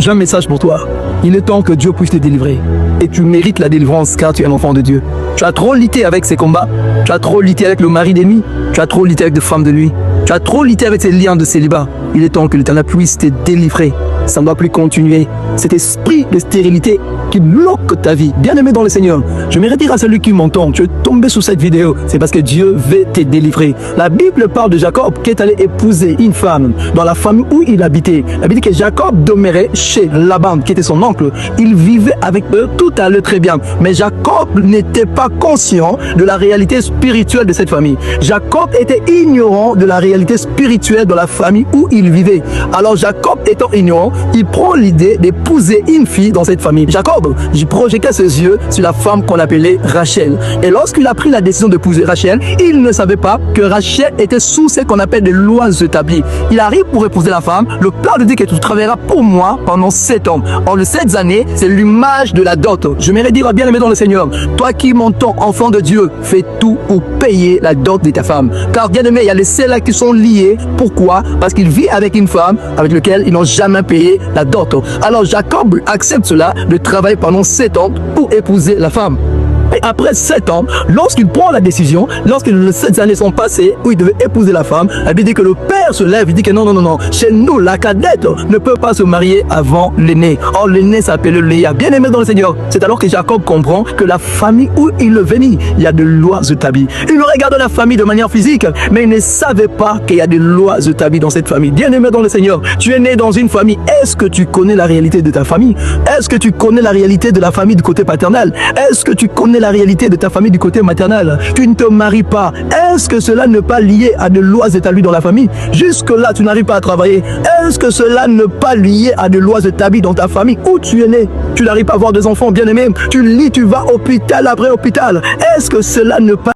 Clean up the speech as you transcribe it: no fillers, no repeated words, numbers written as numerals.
J'ai un message pour toi. Il est temps que Dieu puisse te délivrer. Et tu mérites la délivrance car tu es un enfant de Dieu. Tu as trop lutté avec ses combats. Tu as trop lutté avec le mari d'ennemi. Tu as trop lutté avec des femmes de lui. Tu as trop lutté avec ses liens de célibat. Il est temps que l'Éternel puisse te délivrer. Ça ne doit plus continuer. Cet esprit de stérilité qui bloque ta vie. Bien-aimé dans le Seigneur, je voudrais dire à celui qui m'entend, tu es tombé sous cette vidéo, c'est parce que Dieu veut te délivrer. La Bible parle de Jacob qui est allé épouser une femme dans la famille où il habitait. La Bible dit que Jacob demeurait chez Laban, qui était son oncle. Il vivait avec eux, tout allait très bien. Mais Jacob n'était pas conscient de la réalité spirituelle de cette famille. Jacob était ignorant de la réalité spirituelle de la famille où il vivait. Alors Jacob étant ignorant, il prend l'idée d'épouser une fille dans cette famille. Jacob, il projetait ses yeux sur la femme qu'on appelait Rachel. Et lorsqu'il a pris la décision d'épouser Rachel, il ne savait pas que Rachel était sous ce qu'on appelle des lois établies. Il arrive pour épouser la femme. Le père lui dit que tu travailleras pour moi pendant 7 ans. En les 7 années, c'est l'image de la dot. Je m'aimerais dire à bien-aimé dans le Seigneur, toi qui m'entends, enfant de Dieu, fais tout pour payer la dot de ta femme. Car bien-aimé, il y a les celles qui sont liés. Pourquoi? Parce qu'il vit avec une femme avec laquelle ils n'ont jamais payé la dot. Alors Jacob accepte cela de travailler pendant 7 ans pour épouser la femme. Et après 7 ans, lorsqu'il prend la décision, lorsque les 7 années sont passées où il devait épouser la femme, elle dit que le père se lève, il dit que non, chez nous, la cadette ne peut pas se marier avant l'aîné. Or, l'aîné s'appelle Léa. Bien aimé dans le Seigneur, c'est alors que Jacob comprend que la famille où il venait, il y a des lois établies. Il regarde la famille de manière physique, mais il ne savait pas qu'il y a des lois établies dans cette famille. Bien aimé dans le Seigneur, tu es né dans une famille. Est-ce que tu connais la réalité de ta famille? Est-ce que tu connais la réalité de la famille du côté paternel? Est-ce que tu connais la réalité de ta famille du côté maternel? Tu ne te maries pas. Est-ce que cela n'est pas lié à des lois établies dans la famille? Jusque-là, tu n'arrives pas à travailler. Est-ce que cela n'est pas lié à des lois établies dans ta famille où tu es né? Tu n'arrives pas à avoir des enfants bien aimés. Tu lis, tu vas hôpital après hôpital. Est-ce que cela n'est pas